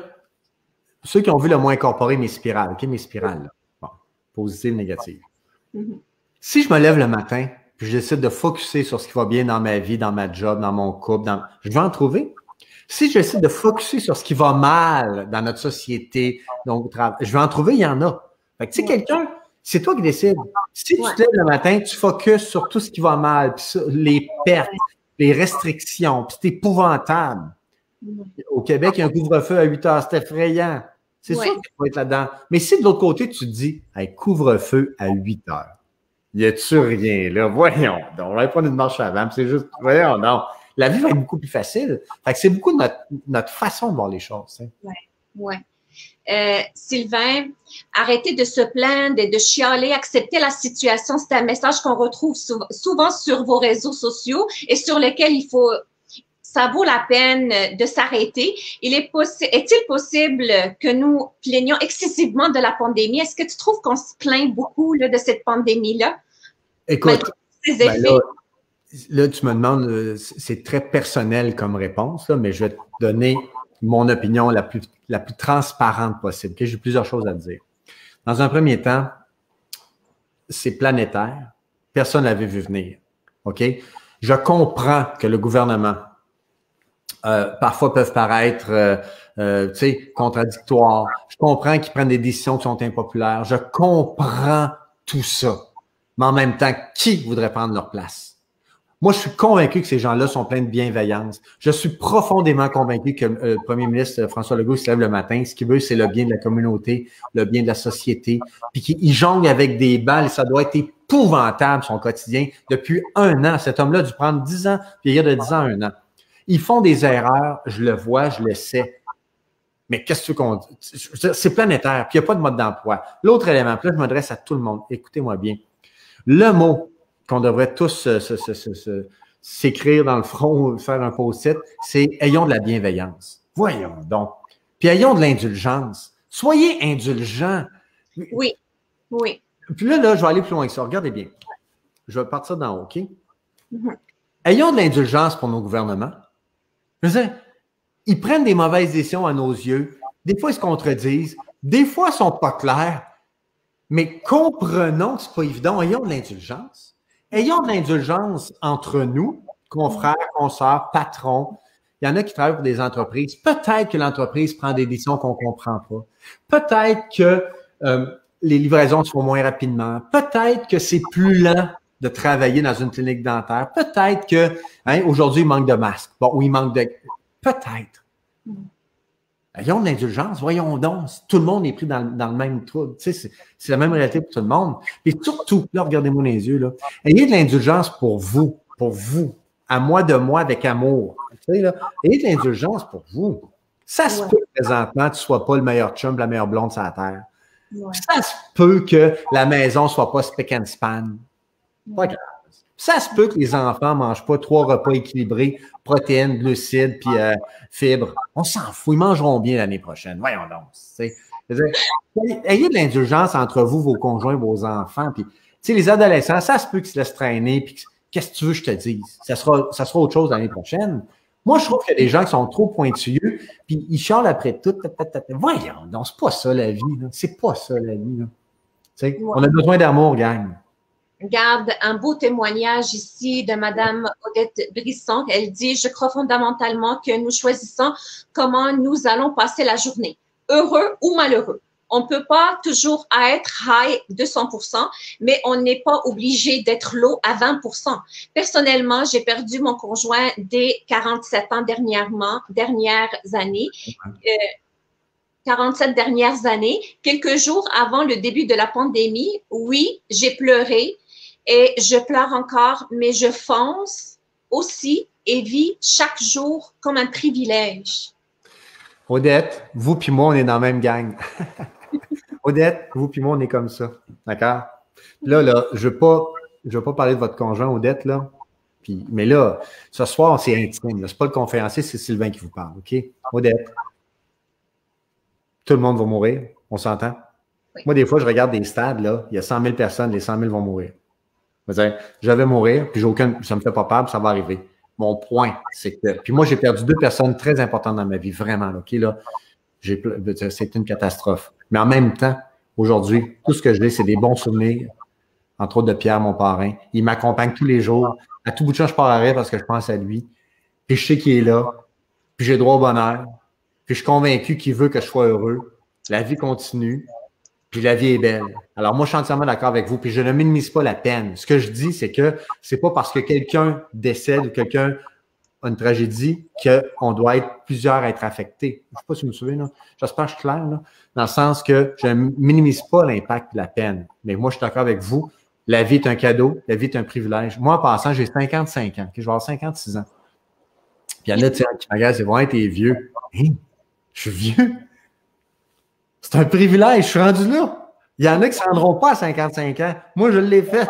ceux qui ont vu le moins incorporer mes spirales, OK, mes spirales, là. Bon, positives, négatives. Si je me lève le matin, puis je décide de focusser sur ce qui va bien dans ma vie, dans ma job, dans mon couple, je vais en trouver. Si je décide de focusser sur ce qui va mal dans notre société, donc je vais en trouver, il y en a. Fait que, tu sais, quelqu'un, c'est toi qui décides. Si tu te lèves le matin, tu focuses sur tout ce qui va mal, puis sur les pertes, les restrictions, puis c'est épouvantable. Au Québec, il y a un couvre-feu à 8 heures, c'est effrayant. C'est sûr qu'il faut être là-dedans. Mais si de l'autre côté, tu te dis, hey, couvre-feu à 8 heures, y a-tu rien là? Voyons donc, on va prendre une marche avant, c'est juste, voyons donc. La vie va être beaucoup plus facile. Fait que c'est beaucoup notre façon de voir les choses. Hein.
Oui. Sylvain, arrêtez de se plaindre et de chialer, accepter la situation. C'est un message qu'on retrouve souvent sur vos réseaux sociaux et sur lequel ça vaut la peine de s'arrêter. Est-il possible que nous plaignions excessivement de la pandémie? Est-ce que tu trouves qu'on se plaint beaucoup là, de cette pandémie-là?
Écoute, là, tu me demandes, c'est très personnel comme réponse, là, mais je vais te donner mon opinion la plus transparente possible. Okay? J'ai plusieurs choses à te dire. Dans un premier temps, c'est planétaire. Personne ne l'avait vu venir. OK? Je comprends que le gouvernement parfois peuvent paraître contradictoires. Je comprends qu'ils prennent des décisions qui sont impopulaires. Je comprends tout ça. Mais en même temps, qui voudrait prendre leur place? Moi, je suis convaincu que ces gens-là sont pleins de bienveillance. Je suis profondément convaincu que le premier ministre François Legault se lève le matin. Ce qu'il veut, c'est le bien de la communauté, le bien de la société. Puis qu'il jongle avec des balles. Ça doit être épouvantable, son quotidien. Depuis 1 an, cet homme-là a dû prendre 10 ans, puis il y a de 10 ans à 1 an. Ils font des erreurs, je le vois, je le sais. Mais qu'est-ce qu'on dit? C'est planétaire, puis il n'y a pas de mode d'emploi. L'autre élément, puis là, je m'adresse à tout le monde. Écoutez-moi bien. Le mot qu'on devrait tous s'écrire dans le front, faire un post-it, c'est « ayons de la bienveillance ». Voyons donc. Puis ayons de l'indulgence. Soyez indulgents.
Oui.
Puis là, je vais aller plus loin que ça. Regardez bien. Je vais partir d'en haut, OK? Ayons de l'indulgence pour nos gouvernements. Je veux dire, ils prennent des mauvaises décisions à nos yeux. Des fois, ils se contredisent. Des fois, ils ne sont pas clairs. Mais comprenons que ce n'est pas évident. Ayons de l'indulgence. Ayons de l'indulgence entre nous, confrères, consoeurs, patrons. Il y en a qui travaillent pour des entreprises. Peut-être que l'entreprise prend des décisions qu'on ne comprend pas. Peut-être que les livraisons se font moins rapidement. Peut-être que c'est plus lent de travailler dans une clinique dentaire. Peut-être que aujourd'hui, il manque de masques. Bon, ou il manque de... Peut-être. Ayons de l'indulgence, voyons donc. Tout le monde est pris dans le même trouble. Tu sais, c'est la même réalité pour tout le monde. Et surtout, là, regardez-moi dans les yeux, là. Ayez de l'indulgence pour vous, à moi de moi avec amour. Tu sais, là, ayez de l'indulgence pour vous. Ça se peut que présentement, tu ne sois pas le meilleur chum, la meilleure blonde sur la terre. Ça se peut que la maison ne soit pas spick and span. Pas grave. Ça se peut que les enfants ne mangent pas 3 repas équilibrés, protéines, glucides, puis fibres. On s'en fout, ils mangeront bien l'année prochaine. Voyons donc. Ayez de l'indulgence entre vous, vos conjoints, vos enfants. Puis, les adolescents, ça se peut qu'ils se laissent traîner. Puis, qu'est-ce que tu veux que je te dise? Ça sera autre chose l'année prochaine. Moi, je trouve qu'il y a des gens qui sont trop pointilleux, puis ils chialent après tout. Voyons donc, c'est pas ça la vie. C'est pas ça la vie. On a besoin d'amour, gang.
Regarde, un beau témoignage ici de Madame Odette Brisson. Elle dit « Je crois fondamentalement que nous choisissons comment nous allons passer la journée, heureux ou malheureux. On ne peut pas toujours être high de 100%, mais on n'est pas obligé d'être low à 20%. Personnellement, j'ai perdu mon conjoint dès 47 ans dernières années. 47 dernières années, quelques jours avant le début de la pandémie. Oui, j'ai pleuré et je pleure encore, mais je fonce aussi et vis chaque jour comme un privilège.
Odette, vous puis moi, on est dans la même gang. Odette, vous puis moi, on est comme ça. D'accord? Là, je veux pas parler de votre conjoint, Odette, là. Mais là, ce soir, c'est intime. C'est pas le conférencier, c'est Sylvain qui vous parle. OK? Odette. Tout le monde va mourir. On s'entend? Oui. Moi, des fois, je regarde des stades, là. Il y a 100 000 personnes, les 100 000 vont mourir. Je vais mourir, puis ça me fait pas peur, puis ça va arriver. Mon point, c'est que... Puis moi, j'ai perdu 2 personnes très importantes dans ma vie, vraiment, OK, là. C'est une catastrophe. Mais en même temps, aujourd'hui, tout ce que j'ai, c'est des bons souvenirs, entre autres de Pierre, mon parrain. Il m'accompagne tous les jours. À tout bout de champ, je pars à rire parce que je pense à lui. Puis je sais qu'il est là. Puis j'ai droit au bonheur. Puis je suis convaincu qu'il veut que je sois heureux. La vie continue. Puis la vie est belle. Alors moi, je suis entièrement d'accord avec vous. Puis je ne minimise pas la peine. Ce que je dis, c'est que c'est pas parce que quelqu'un décède ou quelqu'un a une tragédie qu'on doit être plusieurs à être affectés. Je ne sais pas si vous me suivez, là. J'espère que je suis clair, là. Dans le sens que je ne minimise pas l'impact de la peine. Mais moi, je suis d'accord avec vous. La vie est un cadeau. La vie est un privilège. Moi, en passant, j'ai 55 ans. Je vais avoir 56 ans. Puis il y en a qui me regardent, c'est vraiment, t'es vieux. Hein? Je suis vieux. C'est un privilège. Je suis rendu là. Il y en a qui ne se rendront pas à 55 ans. Moi, je l'ai fait.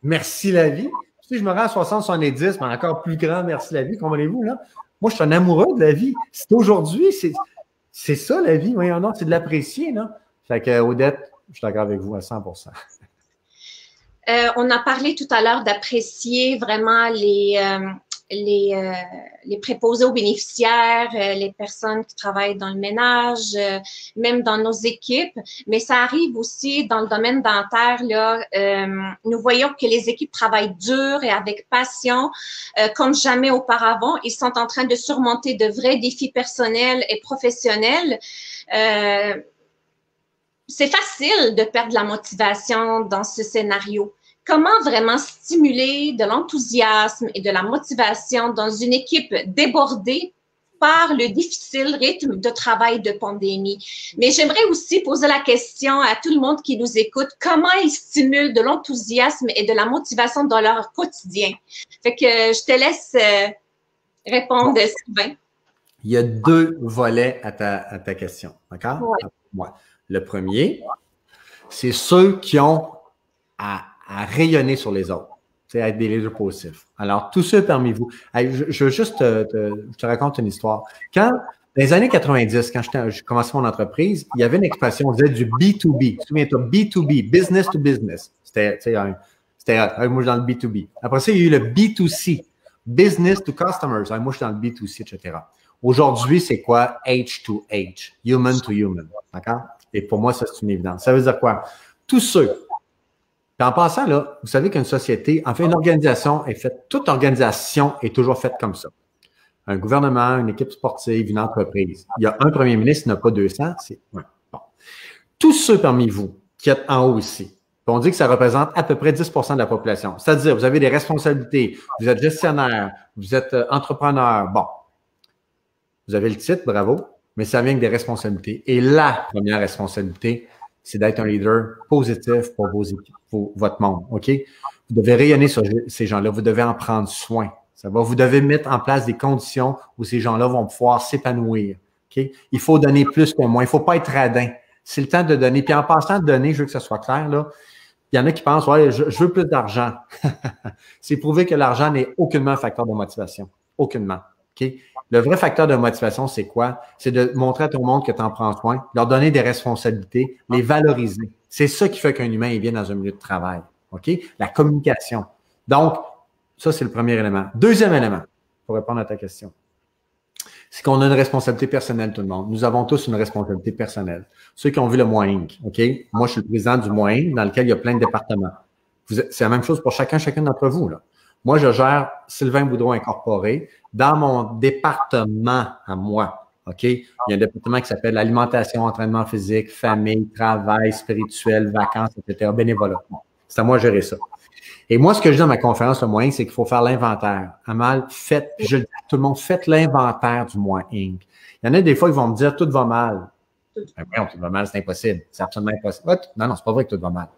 Merci la vie. Si je me rends à 60, 70, mais encore plus grand, merci la vie, comprenez-vous, là? Moi, je suis un amoureux de la vie. C'est aujourd'hui, c'est ça la vie. Voyons, non, c'est de l'apprécier, là. Fait que, Odette, je suis d'accord avec vous à 100%.
On a parlé tout à l'heure d'apprécier vraiment les préposés aux bénéficiaires, les personnes qui travaillent dans le ménage, même dans nos équipes. Mais ça arrive aussi dans le domaine dentaire. Là, nous voyons que les équipes travaillent dur et avec passion, comme jamais auparavant. Ils sont en train de surmonter de vrais défis personnels et professionnels. C'est facile de perdre la motivation dans ce scénario. Comment vraiment stimuler de l'enthousiasme et de la motivation dans une équipe débordée par le difficile rythme de travail de pandémie? Mais j'aimerais aussi poser la question à tout le monde qui nous écoute, comment ils stimulent de l'enthousiasme et de la motivation dans leur quotidien? Fait que je te laisse répondre, Sylvain.
Il y a deux volets à ta question, d'accord?
Ouais.
Le premier, c'est ceux qui ont à rayonner sur les autres, c'est être des leaders positifs. Alors, tous ceux parmi vous, je veux juste je te raconte une histoire. Quand, dans les années 90, quand j'ai commencé mon entreprise, il y avait une expression, on disait du B2B. Souviens-toi, B2B, business to business. C'était moi, je suis dans le B2B. Après ça, il y a eu le B2C, business to customers. Moi, je suis dans le B2C, etc. Aujourd'hui, c'est quoi? H2H, human to human. D'accord? Et pour moi, ça, c'est une évidence. Ça veut dire quoi? Tous ceux. Puis en passant, là, vous savez qu'une société, enfin, une organisation est faite, toute organisation est toujours faite comme ça. Un gouvernement, une équipe sportive, une entreprise. Il y a un premier ministre, il n'y en a pas 200. Ouais. Bon. Tous ceux parmi vous qui êtes en haut ici, on dit que ça représente à peu près 10% de la population. C'est-à-dire, vous avez des responsabilités, vous êtes gestionnaire, vous êtes entrepreneur. Bon. Vous avez le titre, bravo, mais ça vient avec des responsabilités. Et la première responsabilité, c'est d'être un leader positif pour vos équipes, pour votre monde, OK? Vous devez rayonner sur ces gens-là, vous devez en prendre soin. Vous devez mettre en place des conditions où ces gens-là vont pouvoir s'épanouir, OK? Il faut donner plus que moins, il ne faut pas être radin. C'est le temps de donner. Puis en passant de donner, je veux que ça soit clair, là, il y en a qui pensent, ouais, je veux plus d'argent. C'est prouvé que l'argent n'est aucunement un facteur de motivation. Aucunement. OK? Le vrai facteur de motivation, c'est quoi? C'est de montrer à tout le monde que tu en prends soin, leur donner des responsabilités, les valoriser. C'est ça qui fait qu'un humain est bien dans un milieu de travail. OK? La communication. Donc, ça, c'est le premier élément. Deuxième élément, pour répondre à ta question, c'est qu'on a une responsabilité personnelle, tout le monde. Nous avons tous une responsabilité personnelle. Ceux qui ont vu le Moi Inc., OK? Moi, je suis le président du Moi Inc., dans lequel il y a plein de départements. C'est la même chose pour chacun d'entre vous, là. Moi, je gère Sylvain Boudreau Incorporé dans mon département à moi. OK? Il y a un département qui s'appelle alimentation, entraînement physique, famille, travail, spirituel, vacances, etc., bénévolat. C'est à moi de gérer ça. Et moi, ce que je dis dans ma conférence, le Moi Inc., c'est qu'il faut faire l'inventaire. Amal, faites, je le dis à tout le monde, faites l'inventaire du Moi Inc. Il y en a des fois, ils vont me dire, tout va mal. Ben, tout va mal, c'est impossible. C'est absolument impossible. Non, c'est pas vrai que tout va mal.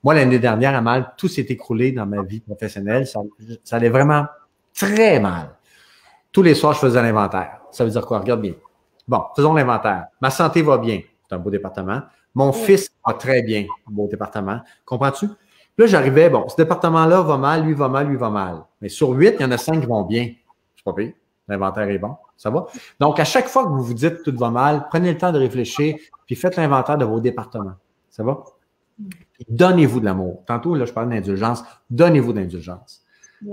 Moi, l'année dernière, à mal, tout s'est écroulé dans ma vie professionnelle. Ça allait vraiment très mal. Tous les soirs, je faisais l'inventaire. Ça veut dire quoi? Regarde bien. Bon, faisons l'inventaire. Ma santé va bien. C'est un beau département. Mon fils va très bien. Un beau département. Comprends-tu? Là, j'arrivais, bon, ce département-là va mal, lui va mal, lui va mal. Mais sur 8, il y en a 5 qui vont bien. C'est pas pire. L'inventaire est bon. Ça va? Donc, à chaque fois que vous vous dites tout va mal, prenez le temps de réfléchir puis faites l'inventaire de vos départements. Ça va? Donnez-vous de l'amour. Tantôt, là, je parle d'indulgence. Donnez-vous d'indulgence.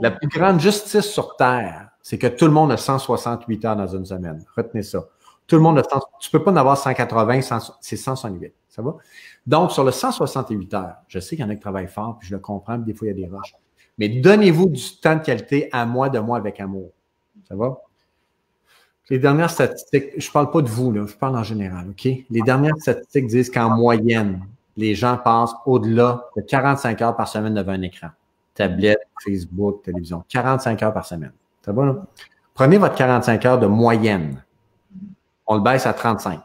La plus grande justice sur Terre, c'est que tout le monde a 168 heures dans une semaine. Retenez ça. Tout le monde a 100, tu peux pas en avoir 180, c'est 168. Ça va? Donc, sur le 168 heures, je sais qu'il y en a qui travaillent fort, puis je le comprends, puis des fois, il y a des rushs. Mais donnez-vous du temps de qualité à moi, de moi avec amour. Ça va? Les dernières statistiques, je parle pas de vous, là, je parle en général, OK? Les dernières statistiques disent qu'en moyenne, les gens passent au-delà de 45 heures par semaine devant un écran. Tablette, Facebook, télévision. 45 heures par semaine. Ça va, là? Prenez votre 45 heures de moyenne. On le baisse à 35.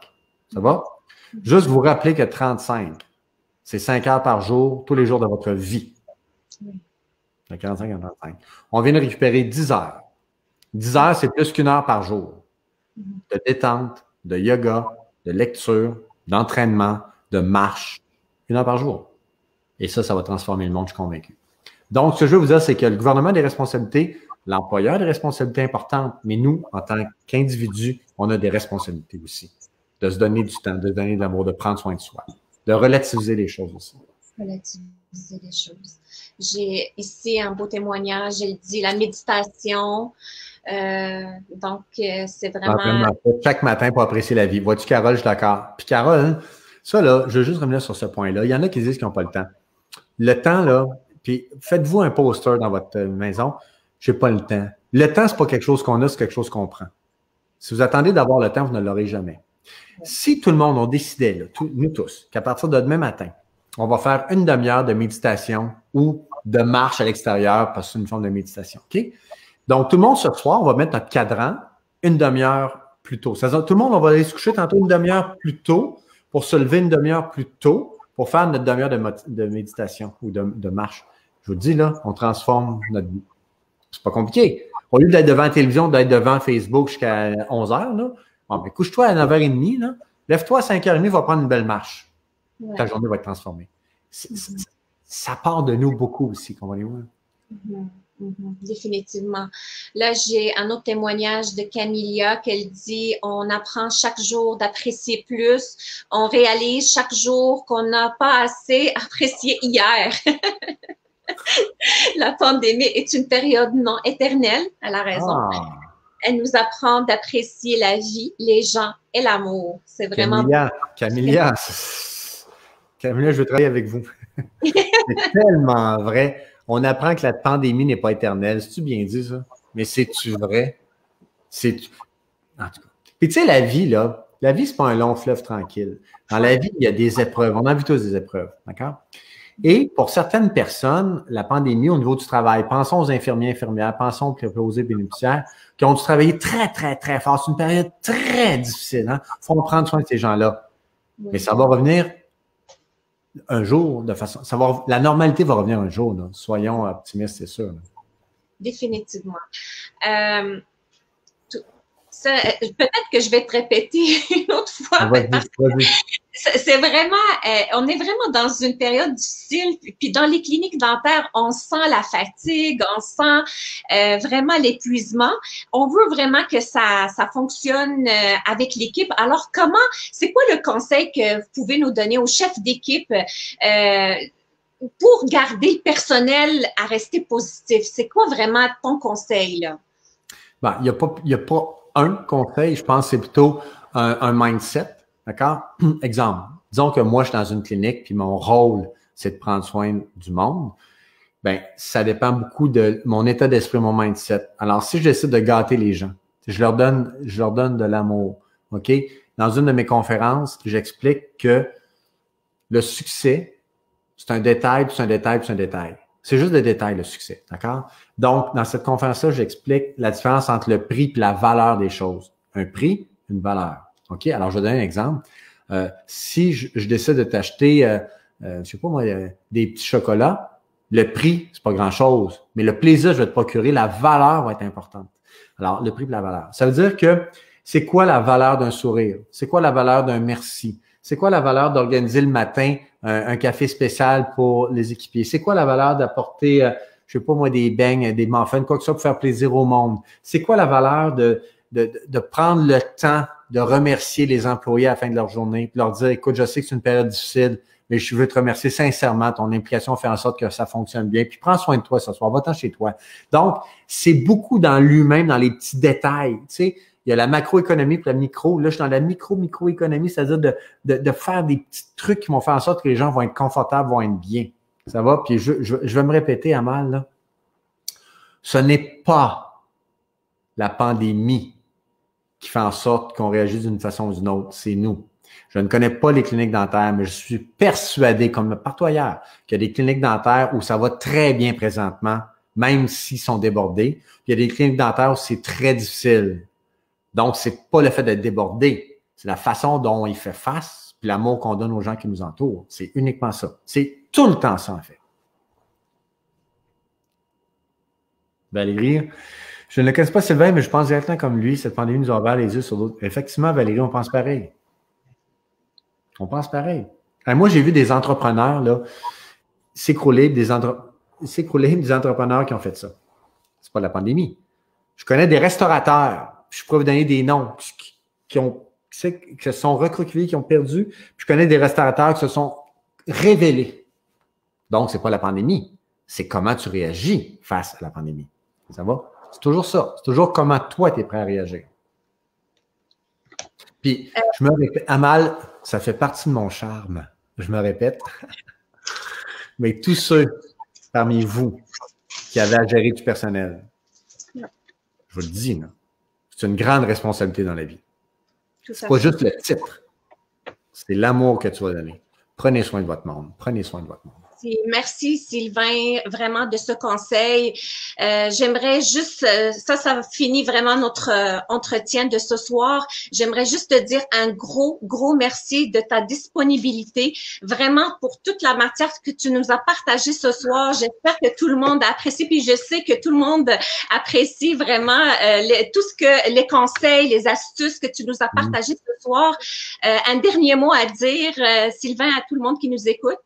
Ça va? Juste vous rappeler que 35, c'est 5 heures par jour, tous les jours de votre vie. De 45 à 35. On vient de récupérer 10 heures. 10 heures, c'est plus qu'une heure par jour. De détente, de yoga, de lecture, d'entraînement, de marche. Une heure par jour. Et ça va transformer le monde, je suis convaincu. Donc, ce que je veux vous dire, c'est que le gouvernement a des responsabilités, l'employeur a des responsabilités importantes, mais nous, en tant qu'individus, on a des responsabilités aussi. De se donner du temps, de se donner de l'amour, de prendre soin de soi, de relativiser les choses aussi.
Relativiser les choses. J'ai ici un beau témoignage, j'ai dit la méditation. Donc, c'est vraiment…
Chaque matin pour apprécier la vie. Vois-tu, Carole, je suis d'accord. Puis Carole, ça là, je veux juste revenir sur ce point-là. Il y en a qui disent qu'ils n'ont pas le temps. Le temps, là, puis faites-vous un poster dans votre maison. Je n'ai pas le temps. Le temps, c'est pas quelque chose qu'on a, c'est quelque chose qu'on prend. Si vous attendez d'avoir le temps, vous ne l'aurez jamais. Si tout le monde, on décidait, là, nous tous, qu'à partir de demain matin, on va faire une demi-heure de méditation ou de marche à l'extérieur parce que c'est une forme de méditation. OK? Donc, tout le monde, ce soir, on va mettre notre cadran une demi-heure plus tôt. C'est-à-dire, tout le monde, on va aller se coucher tantôt une demi-heure plus tôt pour se lever une demi-heure plus tôt pour faire notre demi-heure de méditation ou de marche. Je vous le dis, là, on transforme notre vie. C'est pas compliqué. Au lieu d'être devant la télévision, d'être devant Facebook jusqu'à 11 heures, là, bon, ben, couche-toi à 9h30, là, lève-toi à 5h30, va prendre une belle marche. Ouais. Ta journée va être transformée. Ça part de nous beaucoup aussi, comprenez-vous?
Définitivement. Là, j'ai un autre témoignage de Camilla qu'elle dit « On apprend chaque jour d'apprécier plus. On réalise chaque jour qu'on n'a pas assez apprécié hier. » La pandémie est une période non éternelle. Elle a raison. Elle nous apprend d'apprécier la vie, les gens et l'amour. C'est vraiment…
Camilla, je veux travailler avec vous. C'est tellement vrai. On apprend que la pandémie n'est pas éternelle. C'est-tu bien dit, ça? Mais c'est-tu vrai? En tout cas. Puis tu sais, la vie, là, la vie, c'est pas un long fleuve tranquille. Dans la vie, il y a des épreuves. On a vu tous des épreuves, d'accord? Et pour certaines personnes, la pandémie au niveau du travail, pensons aux infirmiers, infirmières, pensons aux préposés bénéficiaires qui ont dû travailler très, très, très fort. C'est une période très difficile. Hein? Il faut prendre soin de ces gens-là. Oui. Mais ça va revenir un jour de façon… la normalité va revenir un jour. Là. Soyons optimistes, c'est sûr. Là.
Définitivement. Peut-être que je vais te répéter une autre fois. C'est vraiment, on est vraiment dans une période difficile. Puis dans les cliniques dentaires, on sent la fatigue, on sent vraiment l'épuisement. On veut vraiment que ça fonctionne avec l'équipe. Alors c'est quoi le conseil que vous pouvez nous donner aux chefs d'équipe pour garder le personnel à rester positif? C'est quoi vraiment ton conseil là?
Ben, il y a pas un conseil, je pense que c'est plutôt un mindset, d'accord? Exemple, disons que moi, je suis dans une clinique, puis mon rôle, c'est de prendre soin du monde. Bien, ça dépend beaucoup de mon état d'esprit, mon mindset. Alors, si je décide de gâter les gens, je leur donne de l'amour, OK? Dans une de mes conférences, j'explique que le succès, c'est un détail, puis c'est un détail, puis c'est un détail. C'est juste des détails, le succès, d'accord? Donc, dans cette conférence-là, j'explique la différence entre le prix et la valeur des choses. Un prix, une valeur. OK? Alors, je vais donner un exemple. Si je décide de t'acheter, je sais pas moi, des petits chocolats, le prix, c'est pas grand-chose, mais le plaisir que je vais te procurer, la valeur va être importante. Alors, le prix et la valeur. Ça veut dire que c'est quoi la valeur d'un sourire? C'est quoi la valeur d'un merci? C'est quoi la valeur d'organiser le matin un café spécial pour les équipiers? C'est quoi la valeur d'apporter, je sais pas moi, des beignes, des muffins, quoi que ce soit pour faire plaisir au monde? C'est quoi la valeur de prendre le temps de remercier les employés à la fin de leur journée, puis leur dire, écoute, je sais que c'est une période difficile, mais je veux te remercier sincèrement. Ton implication fait en sorte que ça fonctionne bien. Puis prends soin de toi ce soir, va-t'en chez toi. Donc, c'est beaucoup dans lui-même, dans les petits détails. Tu sais, Il y a la macroéconomie et la micro. Là, je suis dans la microéconomie, c'est-à-dire de faire des petits trucs qui vont faire en sorte que les gens vont être confortables, vont être bien. Ça va? Puis je vais me répéter, Amal, là. Ce n'est pas la pandémie qui fait en sorte qu'on réagit d'une façon ou d'une autre. C'est nous. Je ne connais pas les cliniques dentaires, mais je suis persuadé, comme partout ailleurs, qu'il y a des cliniques dentaires où ça va très bien présentement, même s'ils sont débordés. Puis il y a des cliniques dentaires où c'est très difficile. Donc, c'est pas le fait d'être débordé, c'est la façon dont il fait face, puis l'amour qu'on donne aux gens qui nous entourent. C'est uniquement ça. C'est tout le temps ça, en fait. Valérie, je ne connais pas Sylvain, mais je pense exactement comme lui. Cette pandémie nous a ouvert les yeux sur d'autres. Effectivement, Valérie, on pense pareil. On pense pareil. Moi, j'ai vu des entrepreneurs là s'écrouler, des entrepreneurs qui ont fait ça. C'est pas la pandémie. Je connais des restaurateurs, je pourrais vous donner des noms, qui se sont recroquevillés, qui ont perdu. Puis je connais des restaurateurs qui se sont révélés. Donc, c'est pas la pandémie. C'est comment tu réagis face à la pandémie. Ça va? C'est toujours ça. C'est toujours comment toi, tu es prêt à réagir. Puis, je me répète, Amal, ça fait partie de mon charme. Je me répète. Mais tous ceux parmi vous qui avaient à gérer du personnel, je vous le dis, là, c'est une grande responsabilité dans la vie. C'est pas juste le titre. C'est l'amour que tu vas donner. Prenez soin de votre monde. Prenez soin de votre monde.
Merci Sylvain, vraiment de ce conseil. J'aimerais juste, ça finit vraiment notre entretien de ce soir. J'aimerais juste te dire un gros merci de ta disponibilité, vraiment pour toute la matière que tu nous as partagée ce soir. J'espère que tout le monde apprécie, puis je sais que tout le monde apprécie vraiment tout ce que les conseils, les astuces que tu nous as partagées ce soir. Un dernier mot à dire, Sylvain, à tout le monde qui nous écoute.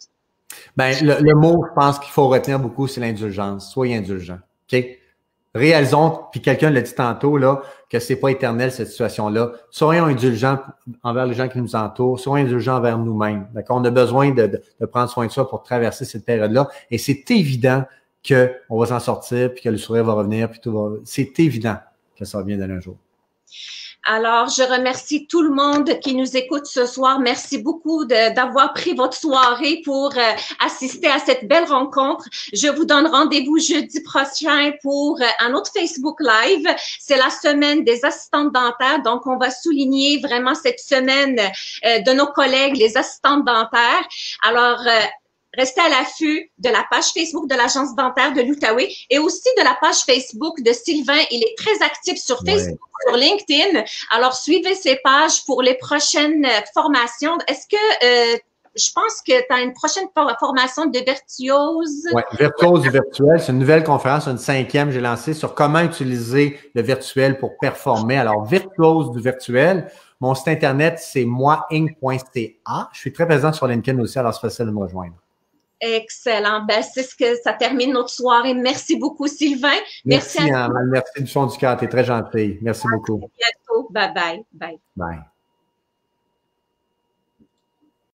Ben, le mot, je pense qu'il faut retenir beaucoup, c'est l'indulgence. Soyez indulgents. OK? Réalisons, puis quelqu'un l'a dit tantôt, là, que c'est pas éternel, cette situation-là. Soyons indulgents envers les gens qui nous entourent. Soyons indulgents envers nous-mêmes. D'accord? On a besoin de prendre soin de soi pour traverser cette période-là. Et c'est évident qu'on va s'en sortir, puis que le sourire va revenir, puis tout va. C'est évident que ça va bien d'aller un jour.
Alors, je remercie tout le monde qui nous écoute ce soir. Merci beaucoup d'avoir pris votre soirée pour assister à cette belle rencontre. Je vous donne rendez-vous jeudi prochain pour un autre Facebook Live. C'est la semaine des assistantes dentaires. Donc, on va souligner vraiment cette semaine de nos collègues, les assistantes dentaires. Alors, restez à l'affût de la page Facebook de l'Agence dentaire de l'Outaouais et aussi de la page Facebook de Sylvain. Il est très actif sur Facebook, sur LinkedIn. Alors, suivez ses pages pour les prochaines formations. Est-ce que je pense que tu as une prochaine formation de virtuose? Oui,
virtuose du virtuel. C'est une nouvelle conférence, une 5e, j'ai lancée sur comment utiliser le virtuel pour performer. Alors, virtuose du virtuel. Mon site Internet, c'est moinc.ca. Je suis très présent sur LinkedIn aussi, alors c'est facile de me rejoindre.
Excellent. Ben, c'est ce que ça termine notre soirée. Merci beaucoup, Sylvain.
Merci, Anne. Merci du fond du cœur. Tu es très gentil. Merci beaucoup.
À bientôt. Bye bye. Bye.
Bye.